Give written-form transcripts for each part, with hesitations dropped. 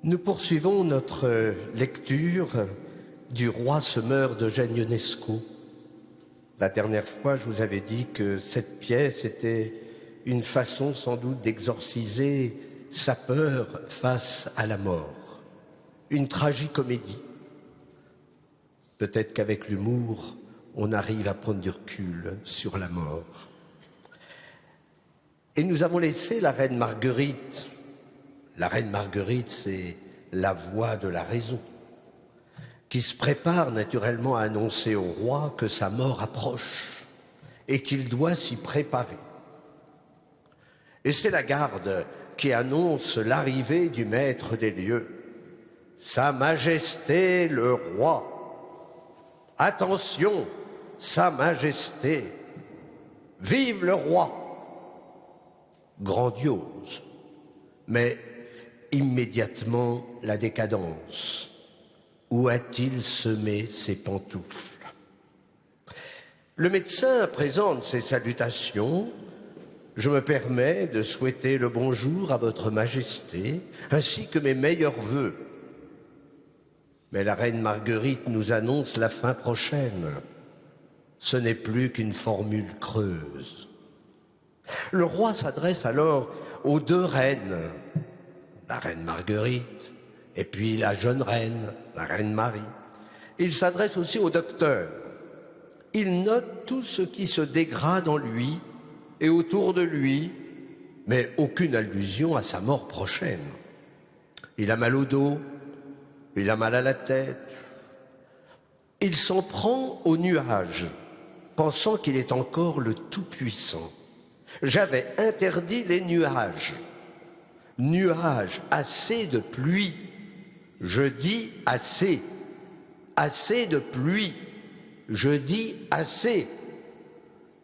Nous poursuivons notre lecture du Roi semeur d'Eugène Ionesco. La dernière fois, je vous avais dit que cette pièce était une façon sans doute d'exorciser sa peur face à la mort. Une tragicomédie. Peut-être qu'avec l'humour, on arrive à prendre du recul sur la mort. Et nous avons laissé la reine Marguerite. La reine Marguerite, c'est la voix de la raison, qui se prépare naturellement à annoncer au roi que sa mort approche et qu'il doit s'y préparer. Et c'est la garde qui annonce l'arrivée du maître des lieux. Sa Majesté le roi. Attention, Sa Majesté. Vive le roi. Grandiose, mais immédiatement la décadence. Où a-t-il semé ses pantoufles? Le médecin présente ses salutations. Je me permets de souhaiter le bonjour à votre Majesté, ainsi que mes meilleurs vœux. Mais la reine Marguerite nous annonce la fin prochaine. Ce n'est plus qu'une formule creuse. Le roi s'adresse alors aux deux reines, la reine Marguerite et puis la jeune reine, la reine Marie. Il s'adresse aussi au docteur. Il note tout ce qui se dégrade en lui et autour de lui, mais aucune allusion à sa mort prochaine. Il a mal au dos, il a mal à la tête. Il s'en prend aux nuages, pensant qu'il est encore le Tout-Puissant. J'avais interdit les nuages. Nuages, assez de pluie. Je dis assez. Assez de pluie. Je dis assez.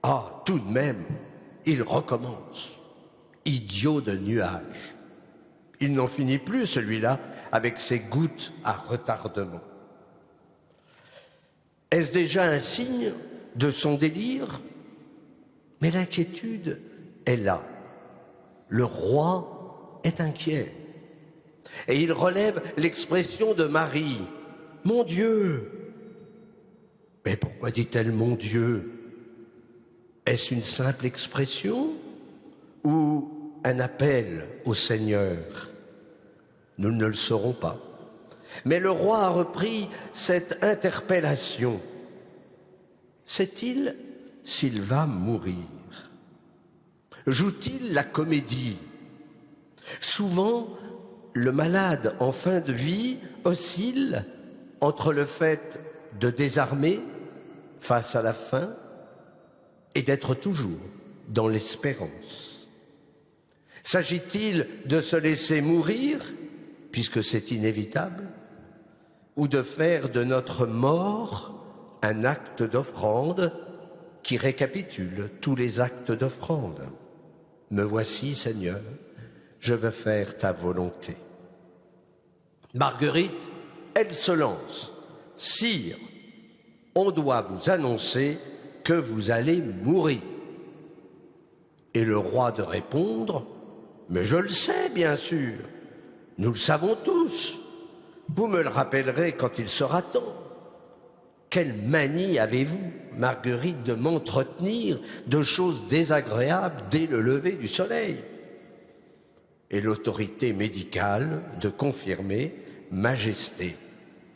Ah, tout de même, il recommence. Idiot de nuages. Il n'en finit plus, celui-là, avec ses gouttes à retardement. Est-ce déjà un signe de son délire ? Mais l'inquiétude est là. Le roi est inquiet. Et il relève l'expression de Marie. « Mon Dieu !» Mais pourquoi dit-elle « mon Dieu » ? Est-ce une simple expression ou un appel au Seigneur? Nous ne le saurons pas. Mais le roi a repris cette interpellation. Sait-il s'il va mourir? Joue-t-il la comédie? Souvent, le malade en fin de vie oscille entre le fait de désarmer face à la fin et d'être toujours dans l'espérance. S'agit-il de se laisser mourir, puisque c'est inévitable, ou de faire de notre mort un acte d'offrande qui récapitule tous les actes d'offrande? Me voici, Seigneur, je veux faire ta volonté. Marguerite, elle se lance. Sire, on doit vous annoncer que vous allez mourir. Et le roi de répondre, mais je le sais, bien sûr. Nous le savons tous. Vous me le rappellerez quand il sera temps. Quelle manie avez-vous, Marguerite, de m'entretenir de choses désagréables dès le lever du soleil? Et l'autorité médicale de confirmer, Majesté,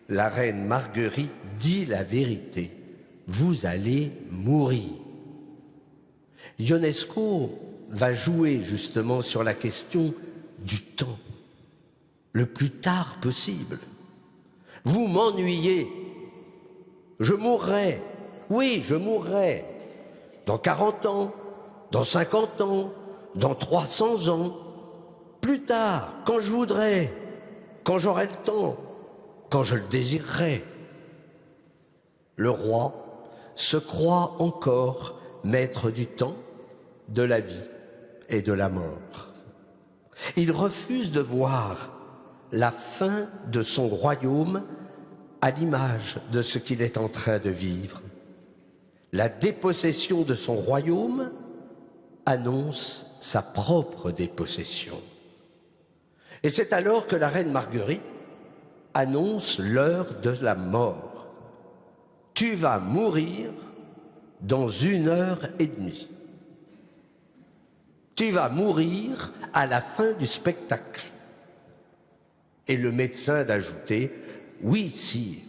la reine Marguerite dit la vérité. Vous allez mourir. Ionesco va jouer justement sur la question du temps, le plus tard possible. Vous m'ennuyez. Je mourrai, oui, je mourrai, dans 40 ans, dans 50 ans, dans 300 ans, plus tard, quand je voudrais, quand j'aurai le temps, quand je le désirerai. Le roi se croit encore maître du temps, de la vie et de la mort. Il refuse de voir la fin de son royaume à l'image de ce qu'il est en train de vivre. La dépossession de son royaume annonce sa propre dépossession. Et c'est alors que la reine Marguerite annonce l'heure de la mort. Tu vas mourir dans 1 heure et demie. Tu vas mourir à la fin du spectacle. Et le médecin d'ajouter, oui, sire,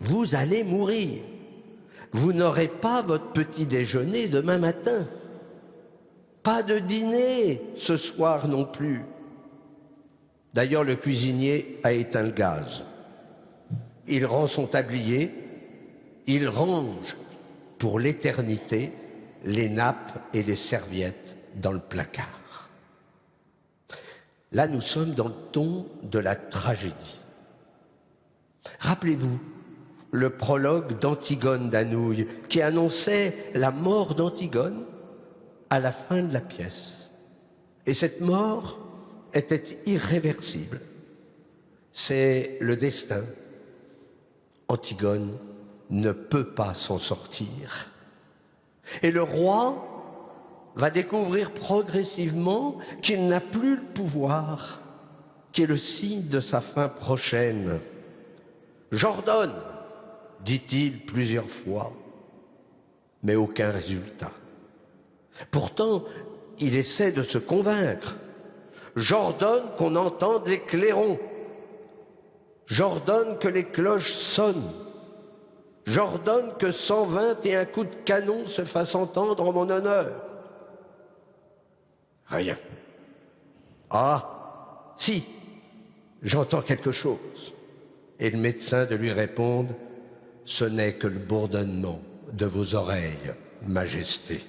vous allez mourir. Vous n'aurez pas votre petit déjeuner demain matin. Pas de dîner ce soir non plus. D'ailleurs, le cuisinier a éteint le gaz. Il rend son tablier, il range pour l'éternité les nappes et les serviettes dans le placard. Là, nous sommes dans le ton de la tragédie. Rappelez-vous le prologue d'Antigone d'Anouilh qui annonçait la mort d'Antigone à la fin de la pièce. Et cette mort était irréversible. C'est le destin. Antigone ne peut pas s'en sortir. Et le roi va découvrir progressivement qu'il n'a plus le pouvoir, qui est le signe de sa fin prochaine. J'ordonne, dit-il plusieurs fois, mais aucun résultat. Pourtant, il essaie de se convaincre. J'ordonne qu'on entende les clairons. J'ordonne que les cloches sonnent. J'ordonne que 121 coups de canon se fassent entendre en mon honneur. Rien. Ah, si, j'entends quelque chose. Et le médecin de lui répondre, ce n'est que le bourdonnement de vos oreilles, Majesté.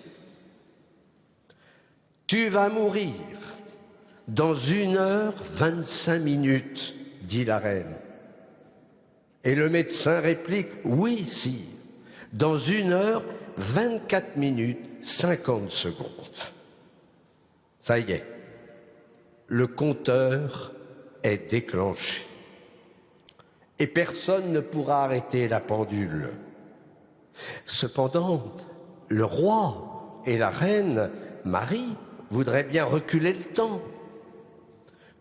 Tu vas mourir dans 1 heure 25 minutes, dit la reine. Et le médecin réplique, oui, sire, dans 1 heure 24 minutes 50 secondes. Ça y est, le compteur est déclenché. Et personne ne pourra arrêter la pendule. Cependant, le roi et la reine Marie voudraient bien reculer le temps.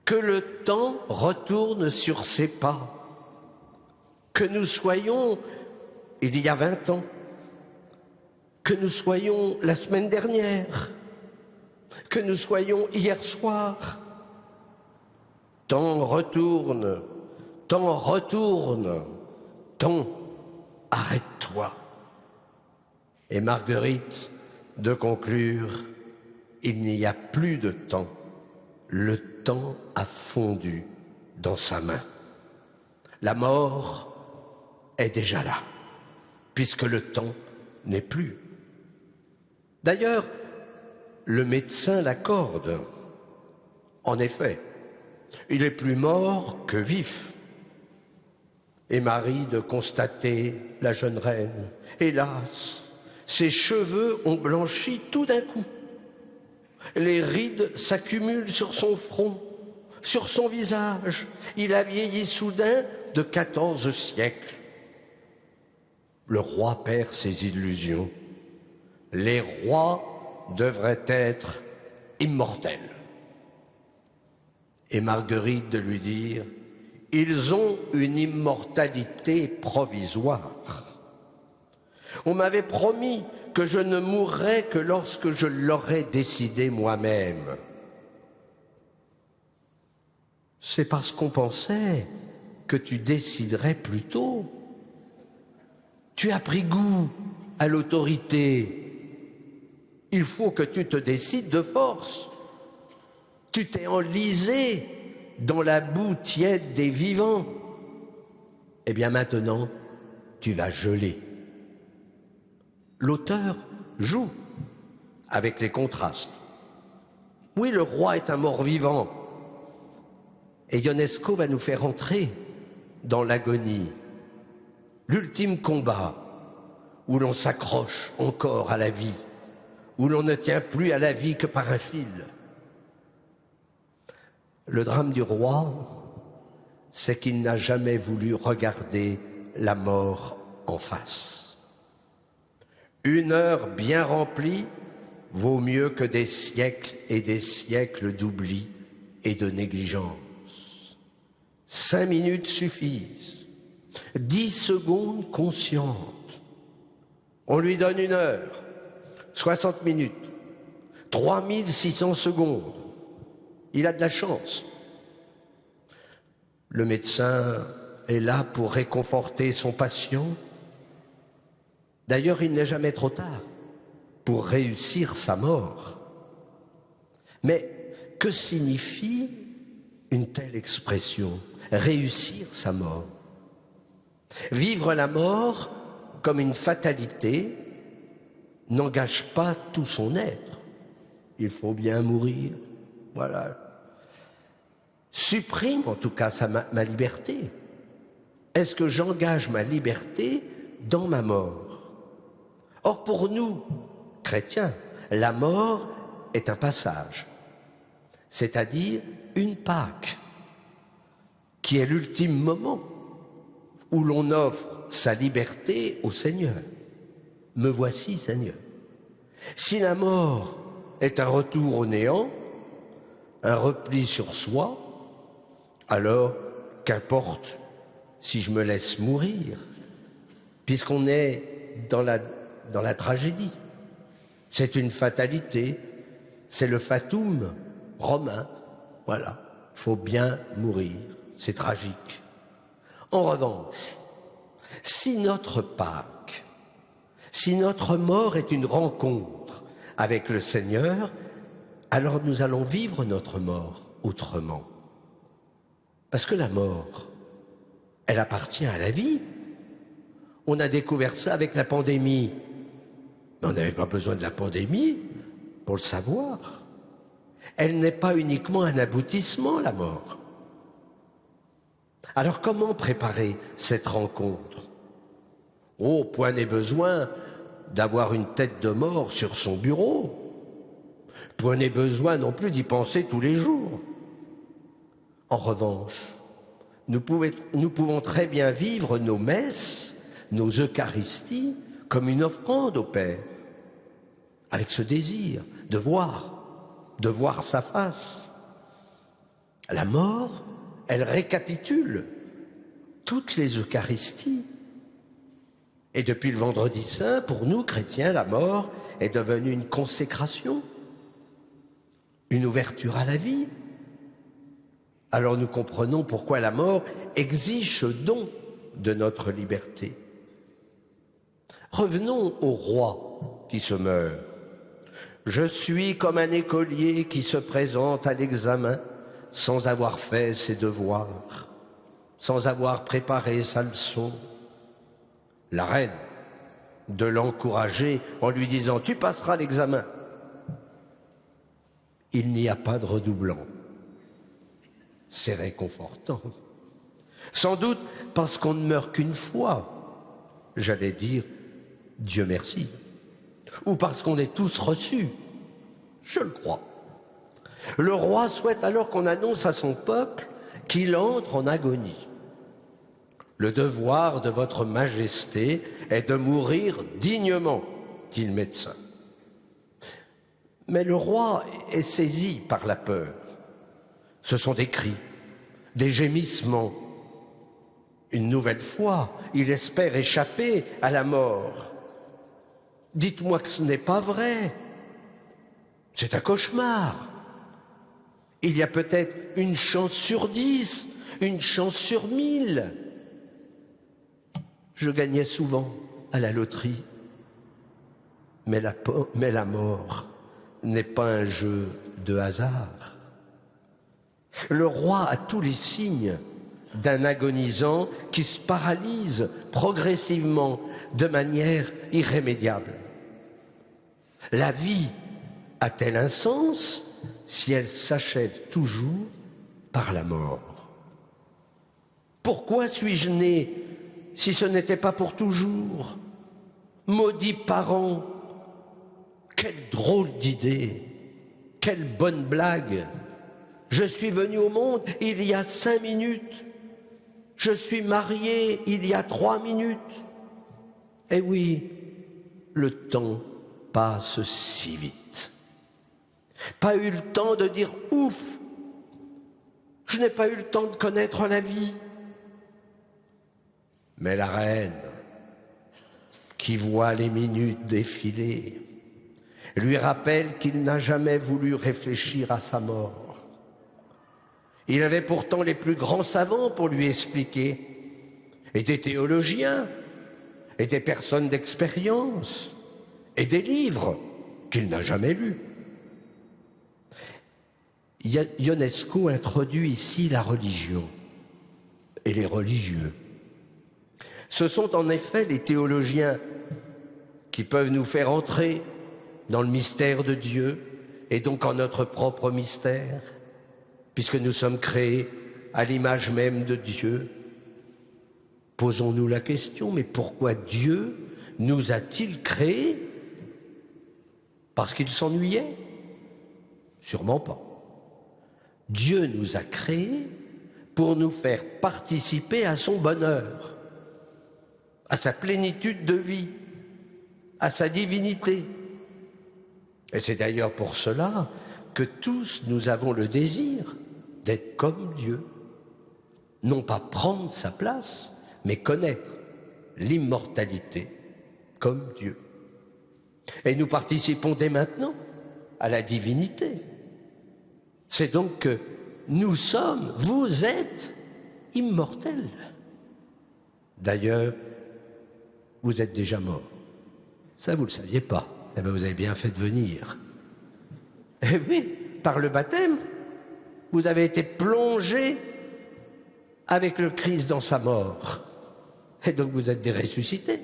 Que le temps retourne sur ses pas. Que nous soyons il y a 20 ans. Que nous soyons la semaine dernière. Que nous soyons hier soir. Temps retourne. Temps retourne, temps, arrête-toi. Et Marguerite de conclure, il n'y a plus de temps, le temps a fondu dans sa main. La mort est déjà là, puisque le temps n'est plus. D'ailleurs, le médecin l'accorde. En effet, il est plus mort que vif. Et Marie de constater la jeune reine. Hélas, ses cheveux ont blanchi tout d'un coup. Les rides s'accumulent sur son front, sur son visage. Il a vieilli soudain de 14 siècles. Le roi perd ses illusions. Les rois devraient être immortels. Et Marguerite de lui dire, ils ont une immortalité provisoire. On m'avait promis que je ne mourrais que lorsque je l'aurais décidé moi-même. C'est parce qu'on pensait que tu déciderais plus tôt. Tu as pris goût à l'autorité. Il faut que tu te décides de force. Tu t'es enlisé dans la boue tiède des vivants. Eh bien maintenant, tu vas geler. L'auteur joue avec les contrastes. Oui, le roi est un mort-vivant. Et Ionesco va nous faire entrer dans l'agonie, l'ultime combat où l'on s'accroche encore à la vie, où l'on ne tient plus à la vie que par un fil. Le drame du roi, c'est qu'il n'a jamais voulu regarder la mort en face. 1 heure bien remplie vaut mieux que des siècles et des siècles d'oubli et de négligence. 5 minutes suffisent. 10 secondes conscientes. On lui donne 1 heure, 60 minutes, 3600 secondes. Il a de la chance. Le médecin est là pour réconforter son patient. D'ailleurs, il n'est jamais trop tard pour réussir sa mort. Mais que signifie une telle expression, réussir sa mort? Vivre la mort comme une fatalité n'engage pas tout son être. Il faut bien mourir, voilà. Supprime en tout cas ma liberté. Est-ce que j'engage ma liberté dans ma mort? Or pour nous, chrétiens, la mort est un passage, c'est-à-dire une Pâque, qui est l'ultime moment où l'on offre sa liberté au Seigneur. Me voici, Seigneur. Si la mort est un retour au néant, un repli sur soi, alors qu'importe si je me laisse mourir, puisqu'on est dans la tragédie. C'est une fatalité, c'est le fatum romain. Voilà, il faut bien mourir, c'est tragique. En revanche, si notre Pâque, si notre mort est une rencontre avec le Seigneur, alors nous allons vivre notre mort autrement. Parce que la mort, elle appartient à la vie. On a découvert ça avec la pandémie. Mais on n'avait pas besoin de la pandémie pour le savoir. Elle n'est pas uniquement un aboutissement, la mort. Alors comment préparer cette rencontre? Oh, point n'est besoin d'avoir une tête de mort sur son bureau. Point n'est besoin non plus d'y penser tous les jours. En revanche, nous pouvons très bien vivre nos messes, nos Eucharisties, comme une offrande au Père, avec ce désir de voir sa face. La mort, elle récapitule toutes les Eucharisties. Et depuis le Vendredi Saint, pour nous, chrétiens, la mort est devenue une consécration, une ouverture à la vie. Alors nous comprenons pourquoi la mort exige ce don de notre liberté. Revenons au roi qui se meurt. Je suis comme un écolier qui se présente à l'examen sans avoir fait ses devoirs, sans avoir préparé sa leçon. La reine de l'encourager en lui disant « Tu passeras l'examen ». Il n'y a pas de redoublant. C'est réconfortant. Sans doute parce qu'on ne meurt qu'une fois. J'allais dire Dieu merci. Ou parce qu'on est tous reçus. Je le crois. Le roi souhaite alors qu'on annonce à son peuple qu'il entre en agonie. Le devoir de votre majesté est de mourir dignement, dit le médecin. Mais le roi est saisi par la peur. Ce sont des cris, des gémissements. Une nouvelle fois, il espère échapper à la mort. Dites-moi que ce n'est pas vrai. C'est un cauchemar. Il y a peut-être une chance sur 10, une chance sur 1000. Je gagnais souvent à la loterie. Mais la mort n'est pas un jeu de hasard. Le roi a tous les signes d'un agonisant qui se paralyse progressivement de manière irrémédiable. La vie a-t-elle un sens si elle s'achève toujours par la mort? Pourquoi suis-je né si ce n'était pas pour toujours? Maudits parents, quelle drôle d'idée, quelle bonne blague! Je suis venu au monde il y a 5 minutes. Je suis marié il y a 3 minutes. Eh oui, le temps passe si vite. Pas eu le temps de dire ouf. Je n'ai pas eu le temps de connaître la vie. Mais la reine, qui voit les minutes défiler, lui rappelle qu'il n'a jamais voulu réfléchir à sa mort. Il avait pourtant les plus grands savants pour lui expliquer, et des théologiens, et des personnes d'expérience, et des livres qu'il n'a jamais lus. Ionesco introduit ici la religion et les religieux. Ce sont en effet les théologiens qui peuvent nous faire entrer dans le mystère de Dieu et donc en notre propre mystère, puisque nous sommes créés à l'image même de Dieu. Posons-nous la question, mais pourquoi Dieu nous a-t-il créés? Parce qu'il s'ennuyait? Sûrement pas. Dieu nous a créés pour nous faire participer à son bonheur, à sa plénitude de vie, à sa divinité. Et c'est d'ailleurs pour cela que tous nous avons le désir d'être comme Dieu. Non pas prendre sa place, mais connaître l'immortalité comme Dieu. Et nous participons dès maintenant à la divinité. C'est donc que nous sommes, vous êtes immortels. D'ailleurs, vous êtes déjà mort. Ça, vous ne le saviez pas. Eh bien, vous avez bien fait de venir. Eh oui, par le baptême, vous avez été plongé avec le Christ dans sa mort. Et donc, vous êtes des ressuscités.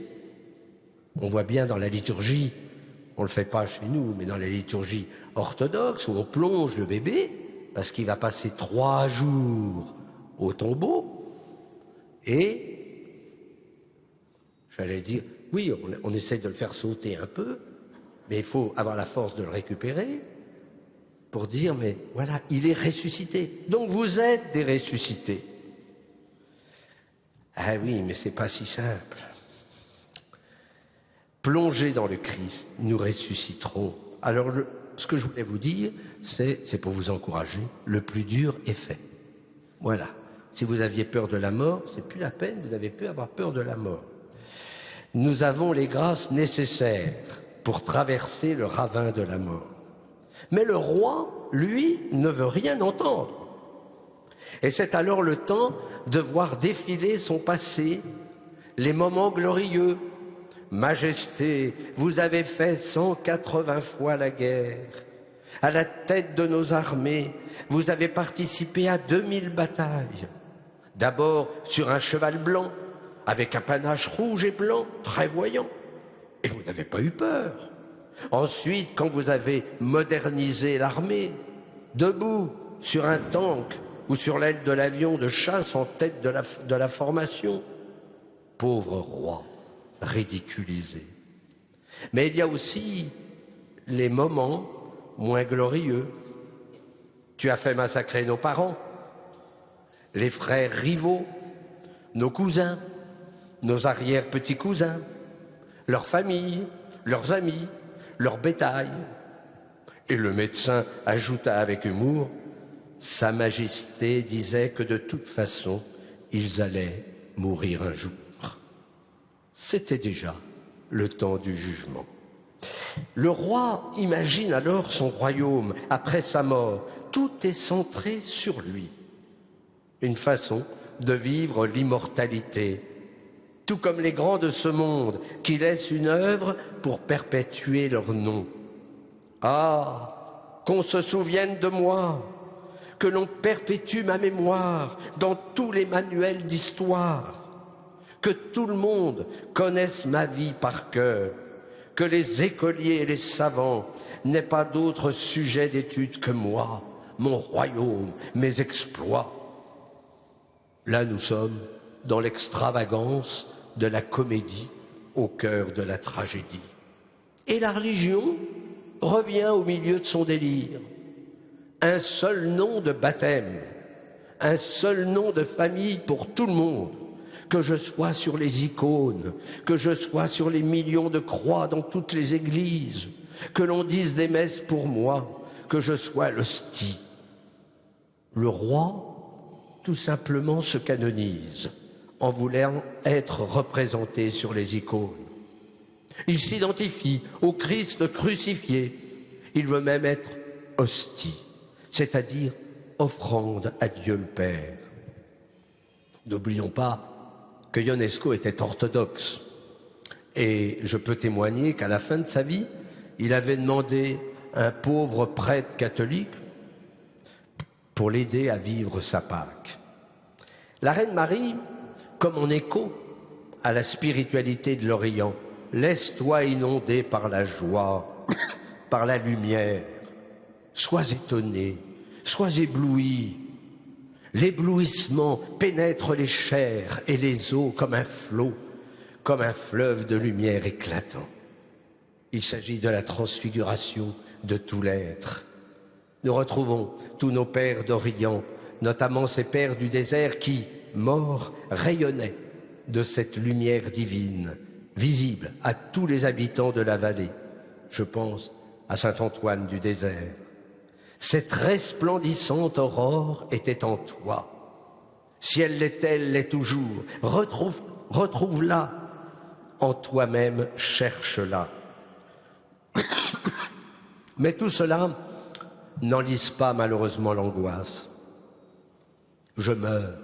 On voit bien dans la liturgie, on ne le fait pas chez nous, mais dans la liturgie orthodoxe, où on plonge le bébé, parce qu'il va passer 3 jours au tombeau, et, j'allais dire, oui, on essaie de le faire sauter un peu, mais il faut avoir la force de le récupérer pour dire, mais voilà, il est ressuscité. Donc vous êtes des ressuscités. Ah oui, mais c'est pas si simple. Plongés dans le Christ, nous ressusciterons. Alors, ce que je voulais vous dire, c'est pour vous encourager, le plus dur est fait. Voilà. Si vous aviez peur de la mort, c'est plus la peine, vous n'avez plus avoir peur de la mort. Nous avons les grâces nécessaires pour traverser le ravin de la mort. Mais le roi, lui, ne veut rien entendre. Et c'est alors le temps de voir défiler son passé, les moments glorieux. Majesté, vous avez fait 180 fois la guerre. À la tête de nos armées, vous avez participé à 2000 batailles. D'abord sur un cheval blanc, avec un panache rouge et blanc, très voyant. Et vous n'avez pas eu peur. Ensuite, quand vous avez modernisé l'armée, debout sur un tank ou sur l'aile de l'avion de chasse en tête de la formation, pauvre roi, ridiculisé. Mais il y a aussi les moments moins glorieux. Tu as fait massacrer nos parents, les frères rivaux, nos cousins, nos arrière-petits-cousins, leurs familles, leurs amis, leur bétail. Et le médecin ajouta avec humour, Sa Majesté disait que de toute façon, ils allaient mourir un jour. C'était déjà le temps du jugement. Le roi imagine alors son royaume après sa mort. Tout est centré sur lui. Une façon de vivre l'immortalité, tout comme les grands de ce monde qui laissent une œuvre pour perpétuer leur nom. Ah, qu'on se souvienne de moi, que l'on perpétue ma mémoire dans tous les manuels d'histoire, que tout le monde connaisse ma vie par cœur, que les écoliers et les savants n'aient pas d'autre sujet d'étude que moi, mon royaume, mes exploits. Là, nous sommes dans l'extravagance de la comédie au cœur de la tragédie. Et la religion revient au milieu de son délire. Un seul nom de baptême, un seul nom de famille pour tout le monde, que je sois sur les icônes, que je sois sur les millions de croix dans toutes les églises, que l'on dise des messes pour moi, que je sois l'hostie. Le roi tout simplement se canonise en voulant être représenté sur les icônes. Il s'identifie au Christ crucifié. Il veut même être hostie, c'est-à-dire offrande à Dieu le Père. N'oublions pas que Ionesco était orthodoxe. Et je peux témoigner qu'à la fin de sa vie, il avait demandé à un pauvre prêtre catholique pour l'aider à vivre sa Pâque. La Reine Marie, comme en écho à la spiritualité de l'Orient, laisse-toi inonder par la joie, par la lumière. Sois étonné, sois ébloui. L'éblouissement pénètre les chairs et les os comme un flot, comme un fleuve de lumière éclatant. Il s'agit de la transfiguration de tout l'être. Nous retrouvons tous nos pères d'Orient, notamment ces pères du désert qui, morts, rayonnaient de cette lumière divine, visible à tous les habitants de la vallée. Je pense à saint Antoine du désert. Cette resplendissante aurore était en toi. Si elle l'est, elle l'est toujours. Retrouve-la en toi-même, cherche-la. Mais tout cela n'enlise pas malheureusement l'angoisse. Je meurs.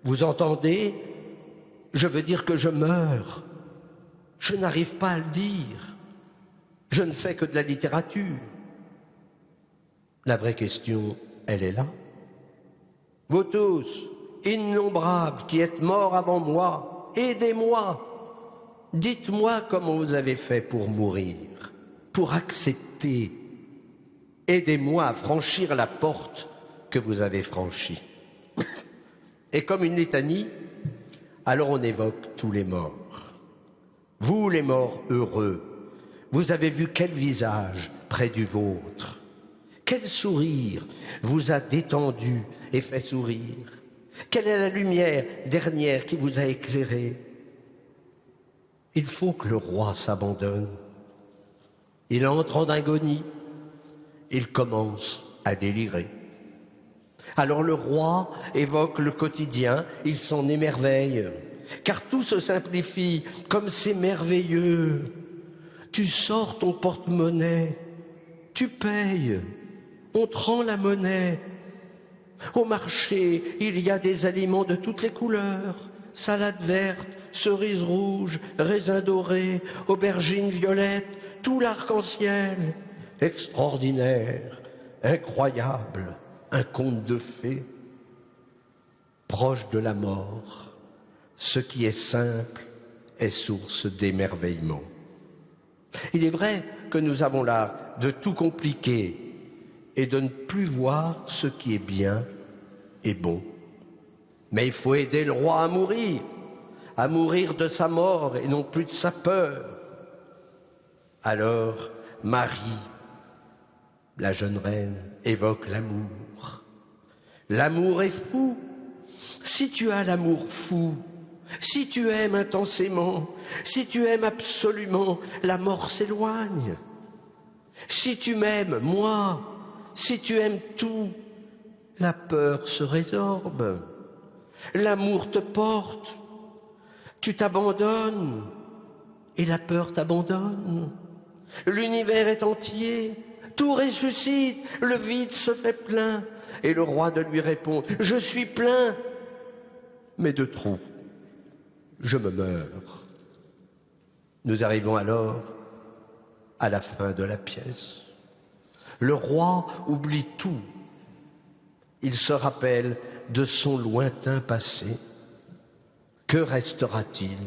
Vous entendez? Je veux dire que je meurs. Je n'arrive pas à le dire. Je ne fais que de la littérature. La vraie question, elle est là. Vous tous, innombrables, qui êtes morts avant moi, aidez-moi. Dites-moi comment vous avez fait pour mourir, pour accepter. Aidez-moi à franchir la porte que vous avez franchie. Et comme une litanie, alors on évoque tous les morts. Vous, les morts heureux, vous avez vu quel visage près du vôtre? Quel sourire vous a détendu et fait sourire? Quelle est la lumière dernière qui vous a éclairé? Il faut que le roi s'abandonne. Il entre en agonie. Il commence à délirer. Alors le roi évoque le quotidien, il s'en émerveille, car tout se simplifie, comme c'est merveilleux. Tu sors ton porte-monnaie, tu payes, on te rend la monnaie. Au marché, il y a des aliments de toutes les couleurs, salade verte, cerises rouges, raisins dorés, aubergines violettes, tout l'arc-en-ciel. Extraordinaire, incroyable, un conte de fées. Proche de la mort, ce qui est simple est source d'émerveillement. Il est vrai que nous avons l'art de tout compliquer et de ne plus voir ce qui est bien et bon. Mais il faut aider le roi à mourir de sa mort et non plus de sa peur. Alors, Marie, la jeune reine, évoque l'amour. L'amour est fou. Si tu as l'amour fou, si tu aimes intensément, si tu aimes absolument, la mort s'éloigne. Si tu m'aimes, moi, si tu aimes tout, la peur se résorbe. L'amour te porte, tu t'abandonnes et la peur t'abandonne. L'univers est entier, tout ressuscite, le vide se fait plein. Et le roi de lui répond, je suis plein, mais de trop, je me meurs. Nous arrivons alors à la fin de la pièce. Le roi oublie tout. Il se rappelle de son lointain passé. Que restera-t-il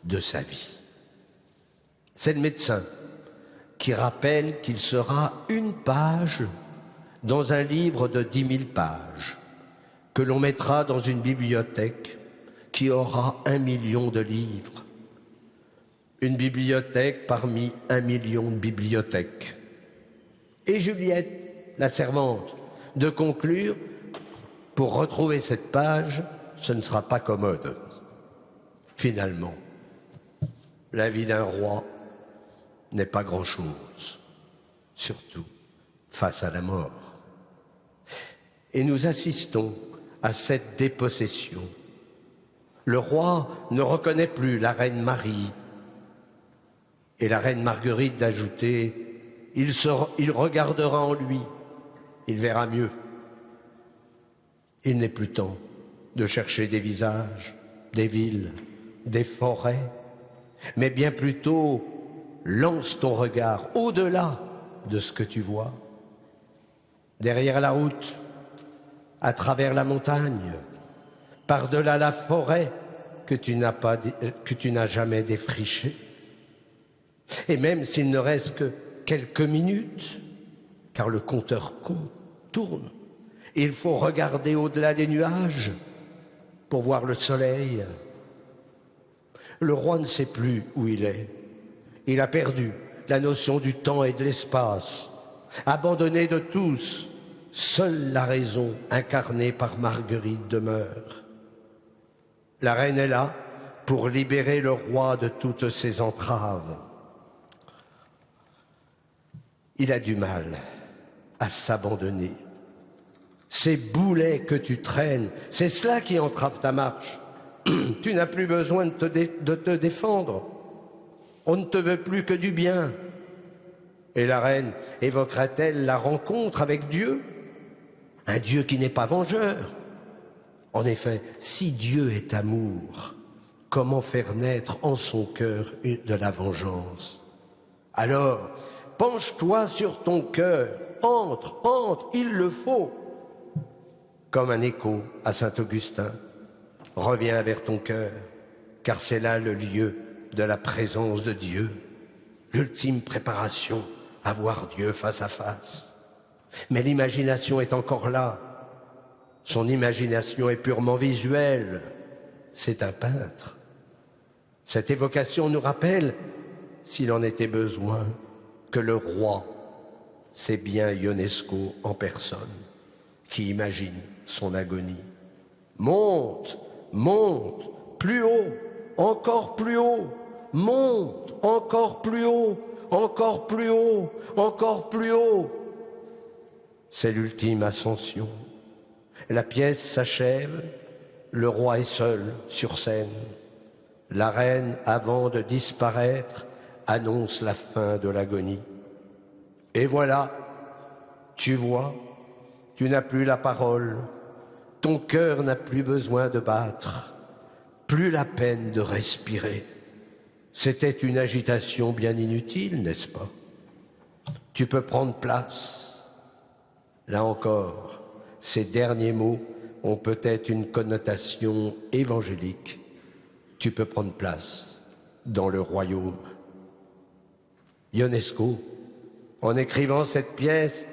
de sa vie? C'est le médecin qui rappelle qu'il sera une page dans un livre de 10 000 pages que l'on mettra dans une bibliothèque qui aura 1 million de livres. Une bibliothèque parmi 1 million de bibliothèques. Et Juliette, la servante, de conclure, pour retrouver cette page, ce ne sera pas commode. Finalement, la vie d'un roi n'est pas grand-chose, surtout face à la mort. Et nous assistons à cette dépossession. Le roi ne reconnaît plus la reine Marie. Et la reine Marguerite d'ajouter, il regardera en lui, il verra mieux. Il n'est plus temps de chercher des visages, des villes, des forêts, mais bien plutôt lance ton regard au-delà de ce que tu vois, derrière la route, à travers la montagne, par-delà la forêt que tu n'as jamais défrichée. Et même s'il ne reste que quelques minutes, car le compteur tourne, il faut regarder au-delà des nuages pour voir le soleil. Le roi ne sait plus où il est. Il a perdu la notion du temps et de l'espace. Abandonné de tous, seule la raison incarnée par Marguerite demeure. La reine est là pour libérer le roi de toutes ses entraves. Il a du mal à s'abandonner. Ces boulets que tu traînes, c'est cela qui entrave ta marche. Tu n'as plus besoin de te défendre. On ne te veut plus que du bien. Et la reine évoquera-t-elle la rencontre avec Dieu? Un Dieu qui n'est pas vengeur. En effet, si Dieu est amour, comment faire naître en son cœur de la vengeance? Alors, penche-toi sur ton cœur, entre, il le faut. Comme un écho à Saint-Augustin, reviens vers ton cœur, car c'est là le lieu de la présence de Dieu, l'ultime préparation à voir Dieu face à face. Mais l'imagination est encore là. Son imagination est purement visuelle. C'est un peintre. Cette évocation nous rappelle, s'il en était besoin, que le roi, c'est bien Ionesco en personne qui imagine son agonie. Monte, monte, plus haut, encore plus haut, monte, encore plus haut, encore plus haut, encore plus haut. C'est l'ultime ascension. La pièce s'achève, le roi est seul sur scène. La reine, avant de disparaître, annonce la fin de l'agonie. Et voilà, tu vois, tu n'as plus la parole, ton cœur n'a plus besoin de battre, plus la peine de respirer. C'était une agitation bien inutile, n'est-ce pas? Tu peux prendre place. Là encore, ces derniers mots ont peut-être une connotation évangélique. Tu peux prendre place dans le royaume. Ionesco, en écrivant cette pièce,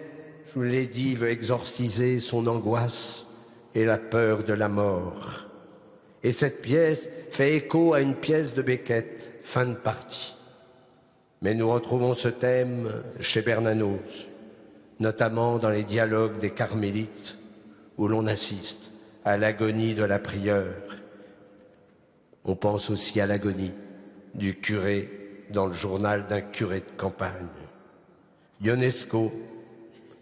je vous l'ai dit, veut exorciser son angoisse et la peur de la mort. Et cette pièce fait écho à une pièce de Beckett, fin de partie. Mais nous retrouvons ce thème chez Bernanos, notamment dans les dialogues des Carmélites, où l'on assiste à l'agonie de la prieure. On pense aussi à l'agonie du curé dans le journal d'un curé de campagne. Ionesco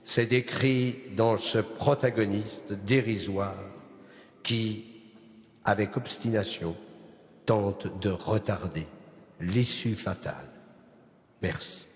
s'est décrit dans ce protagoniste dérisoire qui, avec obstination, tente de retarder l'issue fatale. Merci.